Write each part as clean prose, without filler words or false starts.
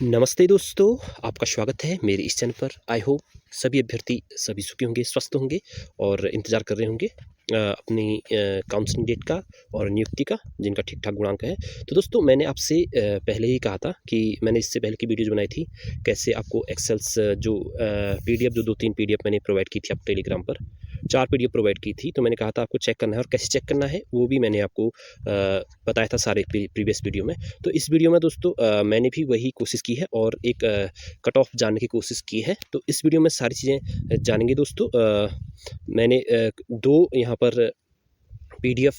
नमस्ते दोस्तों, आपका स्वागत है मेरे इस चैनल पर। आई होप सभी अभ्यर्थी सभी सुखी होंगे, स्वस्थ होंगे और इंतज़ार कर रहे होंगे अपनी काउंसलिंग डेट का और नियुक्ति का, जिनका ठीक-ठाक गुणांक है। तो दोस्तों, मैंने आपसे पहले ही कहा था कि मैंने इससे पहले की वीडियोज़ बनाई थी, कैसे आपको एक्सेल्स जो पीडीएफ जो 2-3 पीडीएफ मैंने प्रोवाइड की थी आपको टेलीग्राम पर, 4 पीडीएफ प्रोवाइड की थी। तो मैंने कहा था आपको चेक करना है और कैसे चेक करना है, वो भी मैंने आपको बताया था सारे प्रीवियस वीडियो में। तो इस वीडियो में दोस्तों मैंने भी वही कोशिश की है और एक कट ऑफ जानने की कोशिश की है। तो इस वीडियो में सारी चीज़ें जानेंगे दोस्तों। मैंने 2 यहाँ पर पीडीएफ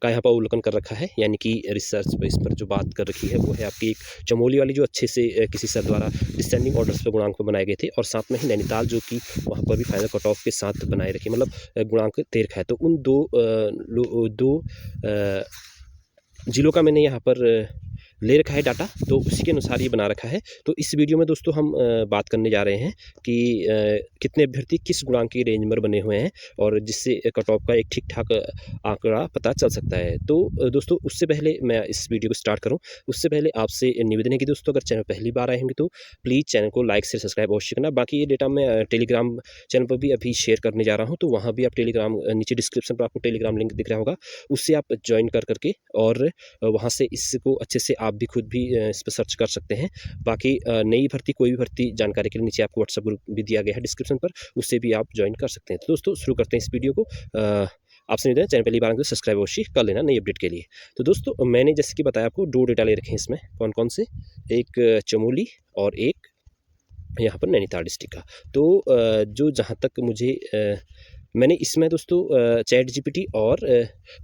का यहाँ पर अवलोकन कर रखा है, यानी कि रिसर्च बेस पर जो बात कर रखी है वो है आपकी एक चमोली वाली, जो अच्छे से किसी सर द्वारा डिसेंडिंग ऑर्डर्स पर गुणांक पर बनाए गए थे, और साथ में ही नैनीताल जो कि वहाँ पर भी फाइनल कट ऑफ के साथ बनाए रखे, मतलब गुणांक 13 है। तो उन दो जिलों का मैंने यहाँ पर ले रखा है डाटा, तो उसी के अनुसार ये बना रखा है। तो इस वीडियो में दोस्तों हम बात करने जा रहे हैं कि कितने अभ्यर्थी किस गुणांक की रेंज में बने हुए हैं, और जिससे कट ऑफ का एक ठीक-ठाक आंकड़ा पता चल सकता है। तो दोस्तों, उससे पहले मैं इस वीडियो को स्टार्ट करूँ, उससे पहले आपसे निवेदन है कि दोस्तों, अगर चैनल पहली बार आए होंगे तो प्लीज़ चैनल को लाइक से सब्सक्राइब अवश्य करना। बाकी ये डेटा मैं टेलीग्राम चैनल पर भी अभी शेयर करने जा रहा हूँ, तो वहाँ भी आप टेलीग्राम नीचे डिस्क्रिप्शन पर आपको टेलीग्राम लिंक दिख रहा होगा, उससे आप ज्वाइन कर के और वहाँ से इसको अच्छे से आप भी खुद भी इस पर सर्च कर सकते हैं। बाकी नई भर्ती, कोई भी भर्ती जानकारी के लिए नीचे आपको व्हाट्सएप ग्रुप भी दिया गया है डिस्क्रिप्शन पर, उससे भी आप ज्वाइन कर सकते हैं। तो दोस्तों, शुरू करते हैं इस वीडियो को। आपसे निवेदन है, चैनल पहली बार तो सब्सक्राइब अवश्य कर लेना नई अपडेट के लिए। तो दोस्तों, मैंने जैसे कि बताया आपको 2 डेटा ले रखे हैं इसमें, कौन-कौन से, एक चमोली और एक यहाँ पर नैनीताल डिस्ट्रिक्ट का। तो जो जहाँ तक मुझे मैंने इसमें दोस्तों चैट जीपीटी और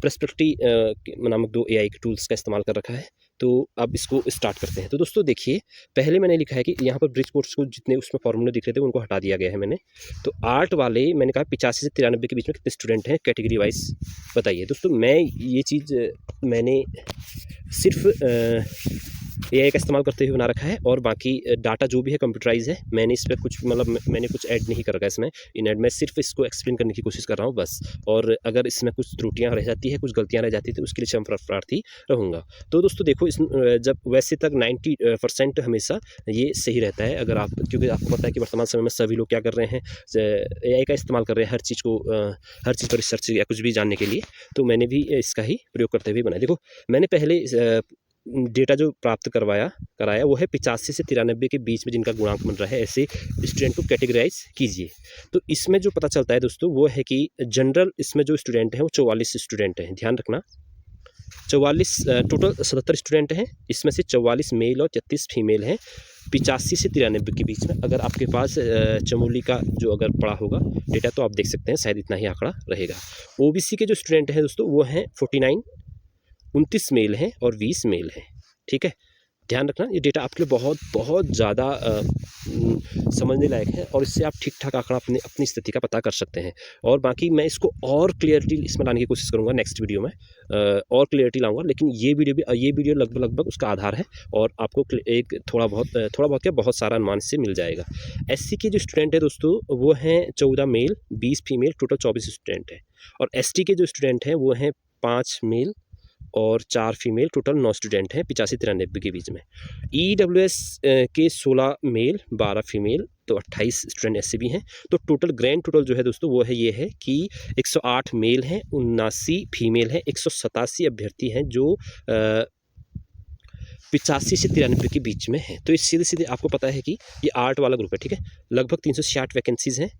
पर्सपेक्टिव नामक 2 एआई के टूल्स का इस्तेमाल कर रखा है। तो अब इसको स्टार्ट करते हैं। तो दोस्तों देखिए, पहले मैंने लिखा है कि यहाँ पर ब्रिज कोर्स को जितने उसमें फॉर्मूले दिख रहे थे उनको हटा दिया गया है मैंने। तो आर्ट वाले मैंने कहा 85 से 93 के बीच में कितने स्टूडेंट हैं कैटेगरी वाइज बताइए। दोस्तों, मैं ये चीज़ मैंने सिर्फ एआई का इस्तेमाल करते हुए बना रखा है, और बाकी डाटा जो भी है कंप्यूटराइज है। मैंने इस पर कुछ मैंने कुछ ऐड नहीं कर रखा है इसमें इन ऐड में, सिर्फ इसको एक्सप्लेन करने की कोशिश कर रहा हूँ बस। और अगर इसमें कुछ त्रुटियां रह जाती है, कुछ गलतियां रह जाती है, तो उसके लिए क्षमा प्रार्थी रहूँगा। तो दोस्तों देखो, जब वैसे तक 90% हमेशा ये सही रहता है, अगर आप, क्योंकि आपको पता है कि वर्तमान समय में सभी लोग क्या कर रहे हैं, एआई का इस्तेमाल कर रहे हैं हर चीज़ को, हर चीज़ पर रिसर्च या कुछ भी जानने के लिए। तो मैंने भी इसका ही प्रयोग करते हुए बनाया। देखो, मैंने पहले डेटा जो प्राप्त कराया वो है 85 से 93 के बीच में जिनका गुणांक बन रहा है, ऐसे स्टूडेंट को कैटेगराइज कीजिए। तो इसमें जो पता चलता है दोस्तों वो है कि जनरल इसमें जो स्टूडेंट हैं वो 44 स्टूडेंट हैं, ध्यान रखना। 44 टोटल 77 स्टूडेंट हैं, इसमें से 44 मेल और 33 फीमेल हैं 85 से 93 के बीच में। अगर आपके पास चमोली का जो अगर पड़ा होगा डेटा तो आप देख सकते हैं, शायद इतना ही आंकड़ा रहेगा। ओबीसी के जो स्टूडेंट हैं दोस्तों वो हैं 49, 29 मेल हैं और 20 मेल हैं, ठीक है। ध्यान रखना, ये डेटा आपके लिए बहुत बहुत ज़्यादा समझने लायक है, और इससे आप ठीक-ठाक आंकड़ा अपनी स्थिति का पता कर सकते हैं। और बाकी मैं इसको और क्लियरिटी इसमें लाने की कोशिश करूँगा नेक्स्ट वीडियो में, और क्लियरिटी लाऊँगा। लेकिन ये वीडियो लगभग उसका आधार है, और आपको एक थोड़ा बहुत क्या, बहुत सारा अनुमान से मिल जाएगा। एससी के जो स्टूडेंट है दोस्तों वो हैं 14 मेल 20 फीमेल, टोटल 24 स्टूडेंट हैं। और एसटी के जो स्टूडेंट हैं वो हैं 5 मेल और 4 फीमेल, टोटल 9 स्टूडेंट हैं 85-93 के बीच में। ईडब्ल्यूएस के 16 मेल 12 फीमेल, तो 28 स्टूडेंट ऐसे भी हैं। तो टोटल ग्रैंड टोटल जो है दोस्तों वो है, ये है कि 108 मेल हैं, 79 फीमेल हैं, 187 अभ्यर्थी हैं जो 85 से 93 के बीच में हैं। तो इस सीधे आपको पता है कि ये आर्ट वाला ग्रुप है, ठीक है। लगभग 360 वैकेंसीज़ हैं,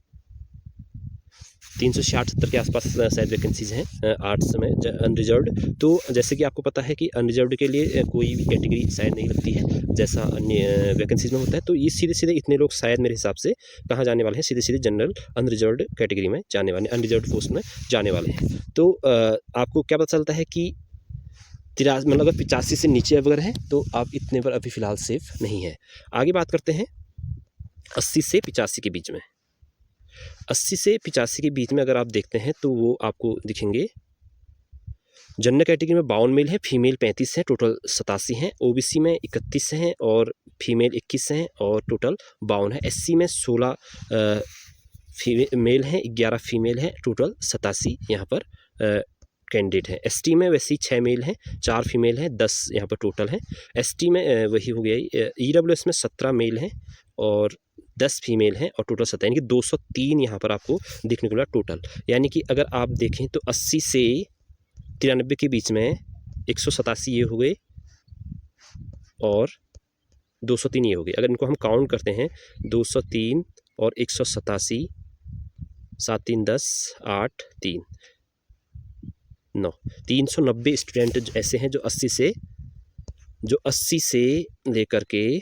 360-70 के आसपास शायद वैकेंसीज हैं आर्ट्स में अनरिजर्व्ड। तो जैसे कि आपको पता है कि अनरिजर्व्ड के लिए कोई भी कैटेगरी शायद नहीं लगती है, जैसा अन्य वैकेंसीज में होता है। तो ये सीधे इतने लोग शायद मेरे हिसाब से कहाँ जाने वाले हैं, सीधे जनरल अनरिजर्व्ड कैटेगरी में जाने वाले, अनरिजर्व्ड पोस्ट में जाने वाले हैं। तो आपको क्या पता चलता है कि मतलब अगर 85 से नीचे अगर हैं तो आप इतने पर अभी फ़िलहाल सेफ नहीं है। आगे बात करते हैं 80 से 85 के बीच में। 80 से 85 के बीच में अगर आप देखते हैं तो वो आपको दिखेंगे, जनरल कैटेगरी में 52 मेल है, फीमेल 35 हैं, टोटल 87 हैं। ओबीसी में 31 हैं और फीमेल 21 हैं और टोटल 52 है। एससी में 16 मेल हैं, 11 फीमेल हैं, टोटल 87 यहाँ पर कैंडिडेट हैं। एसटी में वैसे ही 6 मेल हैं, 4 फीमेल हैं, 10 यहाँ पर टोटल हैं। एसटी में वही हो गया, ईडब्ल्यूएस में 17 मेल हैं और 10 फीमेल हैं और टोटल 17, यानी कि 203 यहाँ पर आपको देखने को मिला टोटल। यानी कि अगर आप देखें तो 80 से 93 के बीच में 187 ये हो गए और 203 ये हो गए। अगर इनको हम काउंट करते हैं 203 और 187, 7 3 10 8 3 9, 390 स्टूडेंट ऐसे हैं जो 80 से लेकर के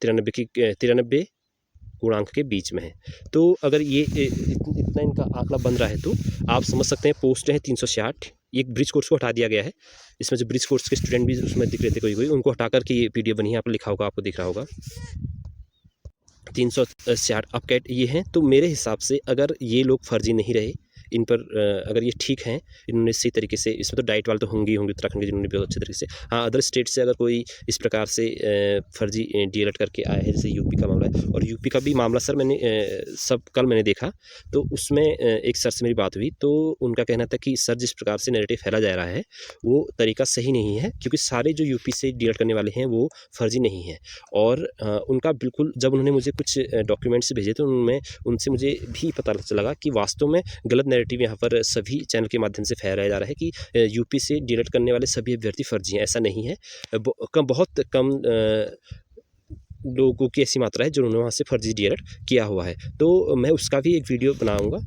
93 गुणांक के बीच में है। तो अगर ये इतना इनका आंकड़ा बन रहा है तो आप समझ सकते हैं पोस्ट है 366। एक ब्रिज कोर्स को हटा दिया गया है, इसमें जो ब्रिज कोर्स के स्टूडेंट भी उसमें दिख रहे थे कोई उनको हटा करके ये पीडीएफ बनी है, आप लिखा होगा, आपको दिख रहा होगा 366 अब कैट ये हैं। तो मेरे हिसाब से अगर ये लोग फर्जी नहीं रहे, इन पर अगर ये ठीक हैं, इन्होंने सही तरीके से, इसमें तो डाइट वाले तो होंगे ही होंगे उत्तराखंड के जिन्होंने बहुत अच्छे तरीके से, हाँ अदर स्टेट से अगर कोई इस प्रकार से फर्जी डीएलएड करके आया है, जैसे यूपी का मामला है। और यूपी का भी मामला सर मैंने कल मैंने देखा तो उसमें एक सर से मेरी बात हुई तो उनका कहना था कि सर जिस प्रकार से नैरेटिव फैला जा रहा है वो तरीका सही नहीं है, क्योंकि सारे जो यूपी से डीएलएड करने वाले हैं वो फर्जी नहीं हैं। और उनका बिल्कुल, जब उन्होंने मुझे कुछ डॉक्यूमेंट्स भेजे तो उनमें उनसे मुझे भी पता लगा कि वास्तव में गलत नैरेटिव यहाँ पर सभी चैनल के माध्यम से फैलाया जा रहा है कि यूपी से डीएलएड करने वाले सभी अभ्यर्थी फर्जी हैं। ऐसा नहीं है, बहुत कम लोगों की ऐसी मात्रा है जिन्होंने वहाँ से फर्जी डीएलएड किया हुआ है। तो मैं उसका भी एक वीडियो बनाऊंगा,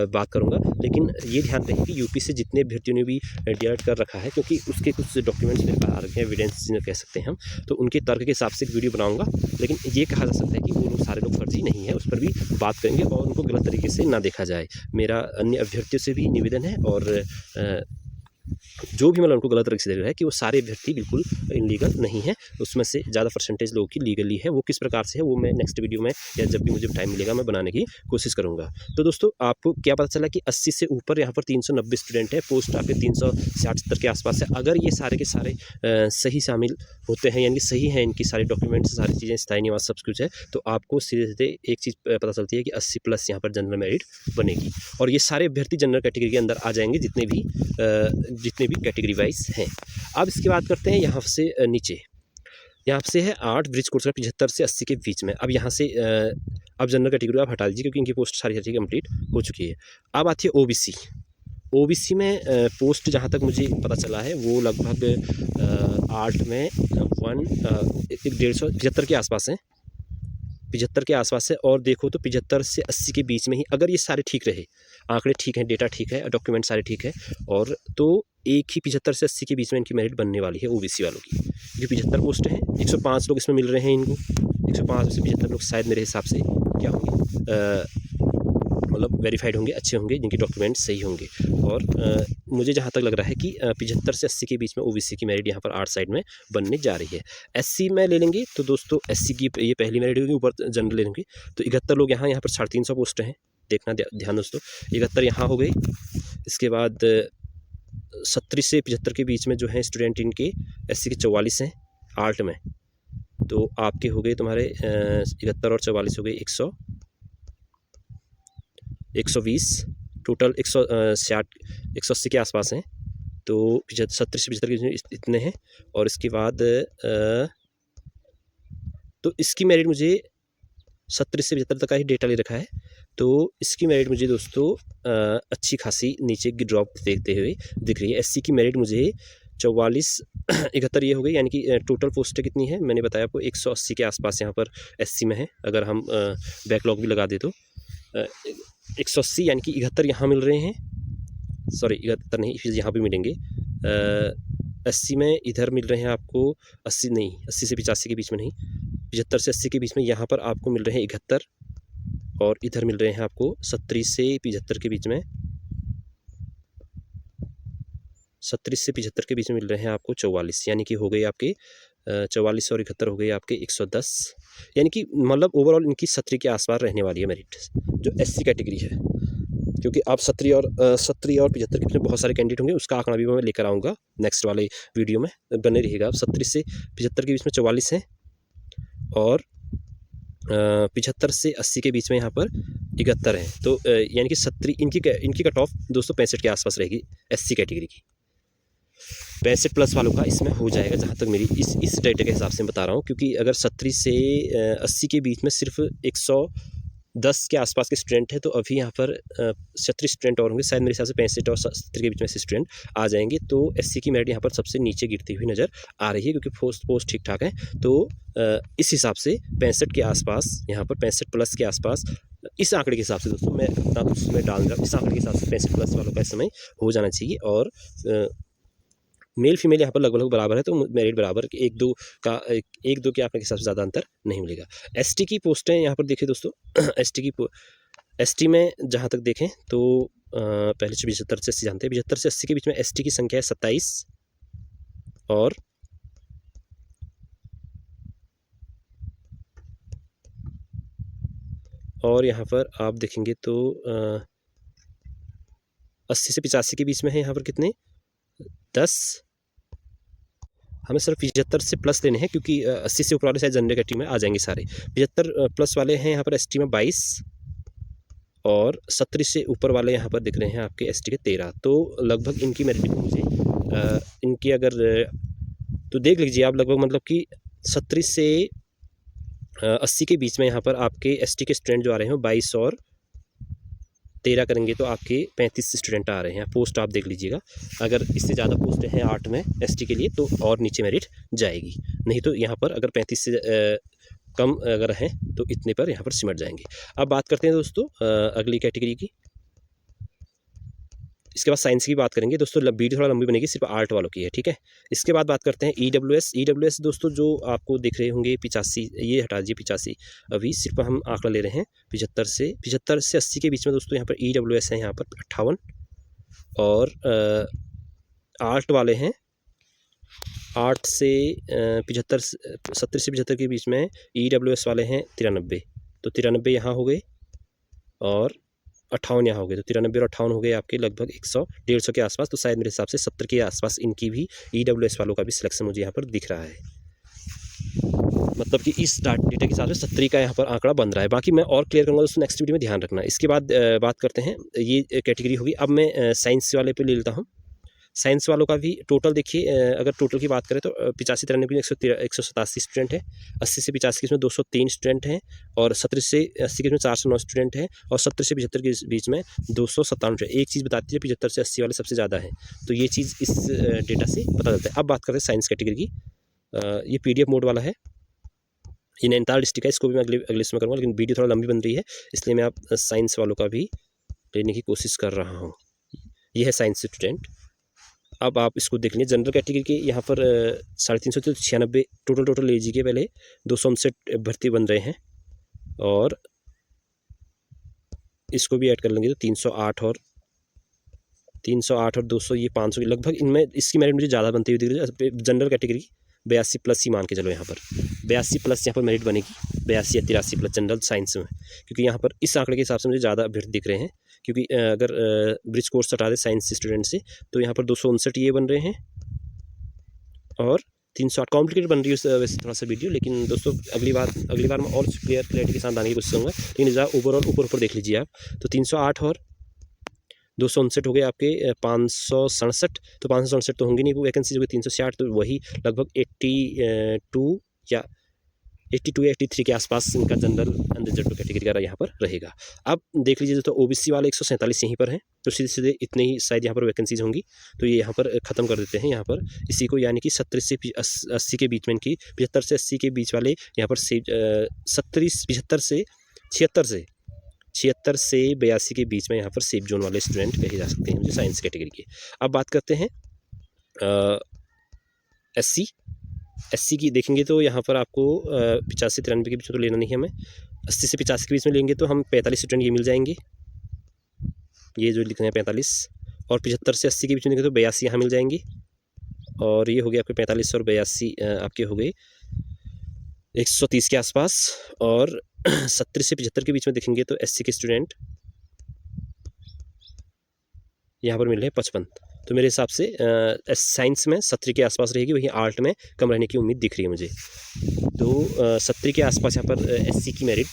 बात करूंगा। लेकिन ये ध्यान रखें कि यूपी से जितने अभ्यर्थियों ने भी डीएलएड कर रखा है, क्योंकि उसके कुछ डॉक्यूमेंट्स मेरे पास आ रखे हैं, एविडेंस कह सकते हैं हम, तो उनके तर्क के हिसाब से एक वीडियो बनाऊंगा। लेकिन ये कहा जा सकता है कि वो लोग सारे लोग फर्जी नहीं है, उस पर भी बात करेंगे और उनको गलत तरीके से ना देखा जाए। मेरा अन्य अभ्यर्थियों से भी निवेदन है और जो भी मतलब उनको गलत तरीके से देख रहा है कि वो सारे अभ्यर्थी बिल्कुल इनलीगल नहीं है, उसमें से ज़्यादा परसेंटेज लोगों की लीगली है। वो किस प्रकार से है वो मैं नेक्स्ट वीडियो में या जब भी मुझे टाइम मिलेगा मैं बनाने की कोशिश करूंगा। तो दोस्तों आपको क्या पता चला कि 80 से ऊपर यहाँ पर 390 स्टूडेंट है, पोस्ट आपके 360 के आसपास है। अगर ये सारे के सारे सही शामिल होते हैं, यानी सही हैं इनकी सारी डॉक्यूमेंट्स, सारी चीज़ें, स्थायी निवास सब कुछ है, तो आपको सीधे सीधे एक चीज़ पता चलती है कि 80+ यहाँ पर जनरल मेरिट बनेगी और ये सारे अभ्यर्थी जनरल कैटेगरी के अंदर आ जाएंगे जितने भी कैटेगरी वाइज हैं। अब इसकी बात करते हैं यहाँ से नीचे, यहाँ से है 8 ब्रिज कोर्स का 75 से 80 के बीच में। अब यहाँ से अब जनरल कैटेगरी आप हटा दीजिए क्योंकि इनकी पोस्ट सारी कंप्लीट हो चुकी है। अब आती है ओबीसी। ओबीसी में पोस्ट जहाँ तक मुझे पता चला है वो लगभग 8 में 150 के आसपास है, 75 के आसपास है। और देखो तो 75 से 80 के बीच में ही, अगर ये सारे ठीक रहे, आंकड़े ठीक हैं, डेटा ठीक है, डॉक्यूमेंट सारे ठीक है, और तो एक ही 75 से 80 के बीच में इनकी मेरिट बनने वाली है ओबीसी वालों की। जो 75 पोस्ट हैं, 105 लोग इसमें मिल रहे हैं इनको, 105 से 75 लोग शायद मेरे हिसाब से क्या होंगे, मतलब वेरीफाइड होंगे, अच्छे होंगे, जिनके डॉक्यूमेंट सही होंगे। और मुझे जहाँ तक लग रहा है कि 75 से 80 के बीच में ओबीसी की मेरिट यहाँ पर 8 साइड में बनने जा रही है। एससी में ले लेंगे तो दोस्तों एससी की ये पहली मेरिट होगी, ऊपर जनरल ले लेंगे तो 71 लोग यहाँ पर 350 पोस्ट हैं, देखना ध्यान दोस्तों, 71 यहाँ हो गई। इसके बाद 70 से 75 के बीच में जो है स्टूडेंट इनके एससी के 44 हैं आर्ट में, तो आपके हो गए तुम्हारे 71 और 44 हो गए 120, टोटल 180 के आसपास हैं। तो 70 से 75 के इतने हैं। और इसके बाद तो इसकी मेरिट मुझे 70 से 75 तक का ही डेटा ले रखा है, तो इसकी मेरिट मुझे दोस्तों अच्छी खासी नीचे की ड्रॉप देखते हुए दिख रही है। एससी की मेरिट मुझे 44 71 ये हो गई, यानी कि टोटल पोस्टें कितनी है मैंने बताया आपको 180 के आसपास यहाँ पर एससी में है। अगर हम बैकलॉग भी लगा दे तो 180 यानी कि 71 यहाँ मिल रहे हैं, सॉरी 71 नहीं, फिर यहाँ भी मिलेंगे 80 में, इधर मिल रहे हैं आपको 80 नहीं, 80 से 85 के बीच में नहीं, 75 से 80 के बीच में यहाँ पर आपको मिल रहे हैं 71, और इधर मिल रहे हैं आपको 70 से 75 के बीच में, 70 से 75 के बीच में मिल रहे हैं आपको 44, यानी कि हो गए आपके 44 और 71 हो गए आपके 110, यानी कि मतलब ओवरऑल इनकी 70 के आसपास रहने वाली है मेरिट जो एससी कैटेगरी है। क्योंकि आप 70 और 75 के बीच में बहुत सारे कैंडिडेट होंगे, उसका आंकड़ा भी मैं लेकर आऊँगा नेक्स्ट वाले वीडियो में, बने रहिएगा। आप 70 से 75 के बीच में 44 हैं और 75 से 80 के बीच में यहाँ पर 71 है। तो यानी कि 70 इनकी कट ऑफ दोस्तों 65 के आसपास रहेगी SC कैटेगरी की। 65 प्लस वालों का इसमें हो जाएगा, जहाँ तक मेरी इस डेटा के हिसाब से मैं बता रहा हूँ, क्योंकि अगर 70 से 80 के बीच में सिर्फ 110 के आसपास के स्टूडेंट है, तो अभी यहाँ पर 36 स्टूडेंट और होंगे, शायद मेरे हिसाब से 65 और 70 के बीच में से स्टूडेंट आ जाएंगे। तो SC की मेरिट यहाँ पर सबसे नीचे गिरती हुई नज़र आ रही है, क्योंकि पोस्ट ठीक ठाक है। तो इस हिसाब से 65 के आसपास, यहाँ पर 65 प्लस के आसपास, इस आंकड़े के हिसाब से दोस्तों मैं अपना कुछ समय डाल रहा हूँ, इस आंकड़े के हिसाब से 65 प्लस वालों का समय हो जाना चाहिए। और मेल फीमेल यहाँ पर लगभग बराबर है, तो मेरिट बराबर, एक दो के आंकड़े के हिसाब से ज़्यादा अंतर नहीं मिलेगा। ST की पोस्टें यहाँ पर देखिए दोस्तों, ST में जहाँ तक देखें तो पहले 75 से 80 जानते हैं, 75 से 80 के बीच में ST की संख्या है 27 और यहाँ पर आप देखेंगे तो 80 से 85 के बीच में है यहाँ पर कितने 10। हमें सिर्फ 75 से प्लस लेने हैं, क्योंकि 80 से ऊपर वाले शायद जनरल कैटेगरी में आ जाएंगे सारे। 75 प्लस वाले हैं यहाँ पर ST में 22 और 70 से ऊपर वाले यहाँ पर दिख रहे हैं आपके ST के 13। तो लगभग इनकी मेरिट मुझे इनकी अगर तो देख लीजिए आप, लगभग मतलब कि 70 से 80 के बीच में यहाँ पर आपके ST के स्टूडेंट जो आ रहे हैं 22 और 13 करेंगे तो आपके 35 स्टूडेंट आ रहे हैं। पोस्ट आप देख लीजिएगा, अगर इससे ज़्यादा पोस्ट हैं 8 में ST के लिए तो और नीचे मेरिट जाएगी, नहीं तो यहाँ पर अगर 35 से कम अगर हैं तो इतने पर यहाँ पर सिमट जाएंगे। अब बात करते हैं दोस्तों अगली कैटेगरी की। इसके बाद साइंस की बात करेंगे दोस्तों, वीडियो थोड़ा लंबी बनेगी, सिर्फ आर्ट वालों की है, ठीक है। इसके बाद बात करते हैं EWS दोस्तों, जो आपको दिख रहे होंगे 85, ये हटा दीजिए 85, अभी सिर्फ हम आंकड़ा ले रहे हैं 75 से 80 के बीच में दोस्तों यहाँ पर EWS है यहाँ पर 58 और आर्ट वाले हैं 8 से 75, 70 से 75 के बीच में EWS वाले हैं 93, तो 93 यहाँ हो गए और 58 यहाँ हो गए, तो 93 और 58 हो गए आपके लगभग 100-150 के आसपास। तो शायद मेरे हिसाब से 70 के आसपास इनकी भी EWS वालों का भी सिलेक्शन मुझे यहाँ पर दिख रहा है, मतलब कि इस डेटा के हिसाब से 70 का यहाँ पर आंकड़ा बन रहा है। बाकी मैं और क्लियर करूँगा दोस्तों नेक्स्ट वीडियो में, ध्यान रखना। इसके बाद बात करते हैं, ये कैटेगरी होगी। अब मैं साइंस वाले पे ले लेता हूँ। साइंस वालों का भी टोटल देखिए, अगर टोटल की बात करें तो 85-93 में 187 स्टूडेंट है, 80 से 85 के इसमें 203 स्टूडेंट हैं और 70 से 80 के इसमें 409 स्टूडेंट हैं और 70 से 75 के बीच में 257। एक चीज़ बताती है 75 से 80 वाले सबसे ज़्यादा है, तो ये चीज़ इस डेटा से पता चलता है। अब बात करते हैं साइंस कैटेगरी की। ये PDF मोड वाला है, ये नैनीताल डिस्ट्रिक्ट है, इसको भी मैं अगले इसमें करूँगा, लेकिन वीडियो थोड़ा लंबी बन रही है, इसलिए मैं आप साइंस वालों का भी लेने की कोशिश कर रहा हूँ। ये है साइंस स्टूडेंट। अब आप इसको देख लीजिए, जनरल कैटेगरी के यहाँ पर 350 से 96 टोटल ले लीजिए, पहले 259 भर्ती बन रहे हैं और इसको भी ऐड कर लेंगे तो 308 और 200, ये 500 के लगभग इनमें इसकी मेरिट मुझे ज़्यादा बनती हुई दिख रही है। जनरल कैटेगरी 82 प्लस ही मान के चलो, यहाँ पर 82 प्लस यहाँ पर मेरिट बनेगी, 82 या 83 प्लस जनरल साइंस में, क्योंकि यहाँ पर इस आंकड़े के हिसाब से मुझे ज़्यादा अभ्यर्थी दिख रहे हैं। क्योंकि अगर ब्रिज कोर्स हटा दे साइंस स्टूडेंट से तो यहाँ पर 259 ये बन रहे हैं और 308। कॉम्प्लिकेटेड बन रही है वैसे थोड़ा सा वीडियो, लेकिन दोस्तों अगली बार मैं और क्लियरिटी के साथ आने की कोशिश करूँगा, लेकिन ज़रा ओवरऑल ऊपर देख लीजिए आप। तो 308 और 259 हो गए आपके 567, तो 567 तो होंगी नहीं, वो वैकेंसी जो है 360, तो वही लगभग 82 या 83 के आसपास इनका जनरल अनरिजर्व्ड कैटेगरी का यहाँ पर रहेगा। अब देख लीजिए दोस्तों, OBC वाले 147 यहीं पर हैं, तो सीधे इतने ही शायद यहाँ पर वैकेंसीज होंगी, तो ये यहाँ पर ख़त्म कर देते हैं यहाँ पर इसी को, यानी कि 70 से 80 के बीच में इनकी, 75 से 80 के बीच वाले यहाँ पर 76 से 82 के बीच में यहाँ पर सेफ जोन वाले स्टूडेंट कहे जा सकते हैं मुझे साइंस कैटेगरी के। अब बात करते हैं SC की देखेंगे तो यहाँ पर आपको 85-93 के बीच में तो लेना नहीं है हमें, 80 से 85 के बीच में लेंगे तो हम 45 स्टूडेंट ये मिल जाएंगे, ये जो लिख रहे हैं 45, और 75 से 80 के बीच में लेंगे तो 82 यहाँ मिल जाएंगे, और ये हो गया आपके 45 और 82 आपके हो गए 130 के आसपास, और 70 से 75 के बीच में देखेंगे तो SC के स्टूडेंट यहाँ पर मिल रहे हैं 55, तो मेरे हिसाब से साइंस में 70 के आसपास रहेगी, वहीं आर्ट में कम रहने की उम्मीद दिख रही है मुझे। तो 70 के आसपास यहाँ पर एससी की मेरिट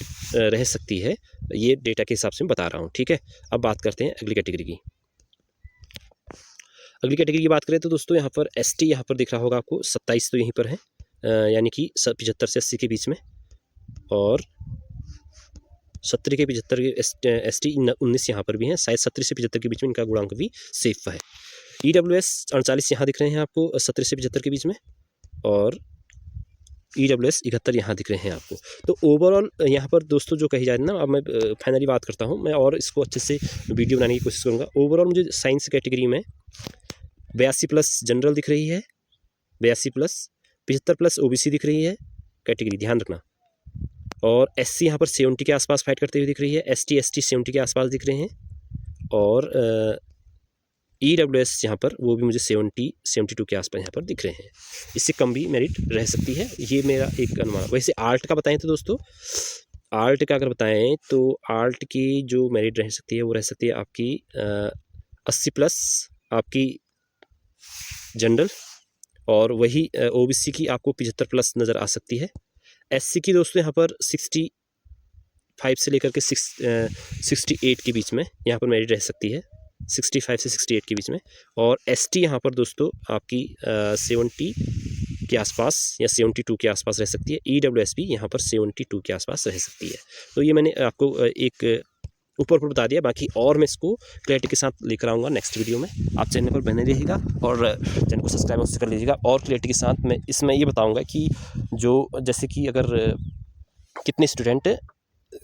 रह सकती है, ये डेटा के हिसाब से मैं बता रहा हूँ, ठीक है। अब बात करते हैं अगली कैटेगरी की। अगली कैटेगरी की बात करें तो दोस्तों यहाँ पर एसटी यहाँ पर दिख रहा होगा आपको, 27 तो यहीं पर है, यानी कि 75 से 80 के बीच में, और 70 के 75 के एसटी 19 यहाँ पर भी हैं, शायद 70 से 75 के बीच में इनका गुणांक भी सेफ है। ईडब्ल्यूएस 48 यहाँ दिख रहे हैं आपको 70 से 75 के बीच में, और ईडब्ल्यूएस 71 यहाँ दिख रहे हैं आपको। तो ओवरऑल यहाँ पर दोस्तों जो कही जा रही है ना, अब मैं फाइनली बात करता हूँ, मैं और इसको अच्छे से वीडियो बनाने की कोशिश करूँगा। ओवरऑल मुझे साइंस कैटेगरी में 82+ जनरल दिख रही है, 82+, 75+ ओबीसी दिख रही है कैटेगरी, ध्यान रखना। और एससी यहाँ पर 70 के आसपास फाइट करते हुए दिख रही है, एसटी 70 के आसपास दिख रहे हैं, और ईडब्ल्यूएस यहाँ पर वो भी मुझे 72 के आसपास यहाँ पर दिख रहे हैं। इससे कम भी मेरिट रह सकती है, ये मेरा एक अनुमान। वैसे आर्ट का बताएं तो दोस्तों, आर्ट का अगर बताएं तो आर्ट की जो मेरिट रह सकती है वो रह सकती है आपकी 80+ आपकी जनरल, और वही ओबीसी की आपको 75+ नज़र आ सकती है। एससी की दोस्तों यहाँ पर 65 से लेकर के 68 के बीच में यहाँ पर मेरिट रह सकती है, 65 से 68 के बीच में। और एसटी यहाँ पर दोस्तों आपकी 70 के आसपास या 72 के आसपास रह सकती है। ईडब्ल्यूएस भी यहाँ पर 72 के आसपास रह सकती है। तो ये मैंने आपको एक ऊपर बता दिया, बाकी और मैं इसको क्लैरिटी के साथ लेकर आऊँगा नेक्स्ट वीडियो में। आप चैनल पर बने रहिएगा और चैनल को सब्सक्राइब कर लीजिएगा। और क्लैरिटी के साथ मैं इसमें ये बताऊँगा कि जो जैसे कि अगर कितने स्टूडेंट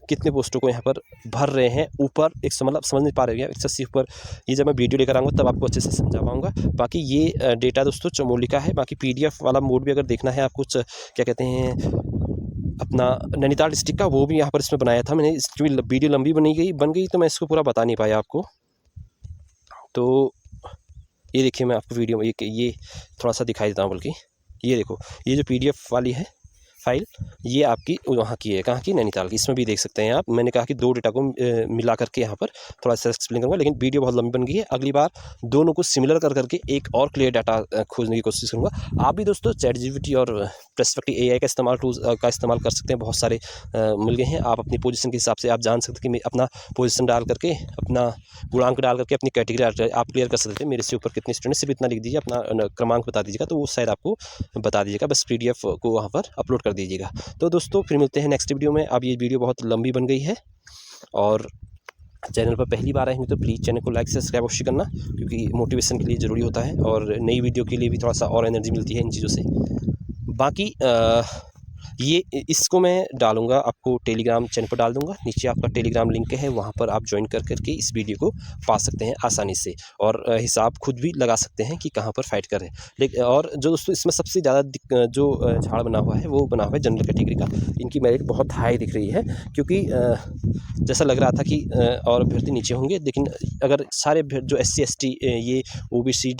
कितने पोस्टों को यहाँ पर भर रहे हैं, ऊपर एक मतलब समझ नहीं पा रहे हैं 180 ऊपर, ये जब मैं वीडियो लेकर आऊँगा तब आपको अच्छे से समझा पाऊँगा। बाकी ये डेटा दोस्तों चमोली का है। बाकी PDF वाला मोड भी अगर देखना है आपको, क्या कहते हैं अपना नैनीताल डिस्ट्रिक्ट का, वो भी यहाँ पर इसमें बनाया था मैंने। इसकी वीडियो लंबी बन गई तो मैं इसको पूरा बता नहीं पाया आपको। तो ये देखिए मैं आपको वीडियो में ये थोड़ा सा दिखाई देता हूँ, बल्कि ये देखो, ये जो PDF वाली है फाइल, ये आपकी वहाँ की है, कहाँ की, नैनीताल की। इसमें भी देख सकते हैं आप। मैंने कहा कि 2 डेटा को मिला करके यहाँ पर थोड़ा सा एक्सप्लेन करूँगा, लेकिन वीडियो बहुत लंबी बन गई है। अगली बार दोनों को सिमिलर कर करके एक और क्लियर डाटा खोजने की कोशिश करूँगा। आप भी दोस्तों ChatGPT और पर्सपेक्टिव AI का इस्तेमाल कर सकते हैं, बहुत सारे मिल गए हैं। आप अपनी पोजीशन के हिसाब से आप जान सकते हैं कि अपना पोजीशन डाल करके, अपना गुणांक डाल करके, अपनी कैटेगरी डाल करके आप क्लियर कर सकते हैं। मेरे से ऊपर कितने स्टूडेंट, सिर्फ इतना लिख दीजिए, अपना क्रमांक बता दीजिएगा, तो वो शायद आपको बता दीजिएगा। बस PDF को वहाँ पर अपलोड कर दीजिएगा। तो दोस्तों फिर मिलते हैं नेक्स्ट वीडियो में। अब ये वीडियो बहुत लंबी बन गई है, और चैनल पर पहली बार आए हैं तो प्लीज़ चैनल को लाइक सब्सक्राइब अवश्य करना, क्योंकि मोटिवेशन के लिए ज़रूरी होता है, और नई वीडियो के लिए भी थोड़ा सा और एनर्जी मिलती है इन चीज़ों से। बाकी ये इसको मैं डालूँगा आपको टेलीग्राम चैनल पर डाल दूँगा, नीचे आपका टेलीग्राम लिंक है, वहाँ पर आप ज्वाइन कर करके इस वीडियो को पा सकते हैं आसानी से, और हिसाब खुद भी लगा सकते हैं कि कहाँ पर फाइट कर रहे हैं। लेकिन और जो दोस्तों इसमें सबसे ज़्यादा जो झाड़ बना हुआ है वो बना हुआ है जनरल कैटेगरी का। इनकी मेरिट बहुत हाई दिख रही है, क्योंकि जैसा लग रहा था कि और अभ्यर्थी नीचे होंगे, लेकिन अगर सारे जो SC ST ये OBC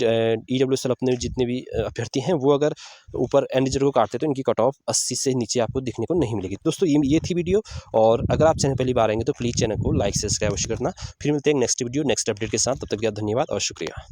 EWS अपने जितने भी अभ्यर्थी हैं, वो अगर ऊपर एंड रिजल्ट को काटते तो इनकी कट ऑफ 80 से नीचे आपको दिखने को नहीं मिलेगी। दोस्तों ये थी वीडियो, और अगर आप चैनल पहली बार आएंगे तो प्लीज़ चैनल को लाइक सब्सक्राइब अवश्य करना। फिर मिलते हैं नेक्स्ट वीडियो नेक्स्ट अपडेट के साथ, तब तक के लिए धन्यवाद और शुक्रिया।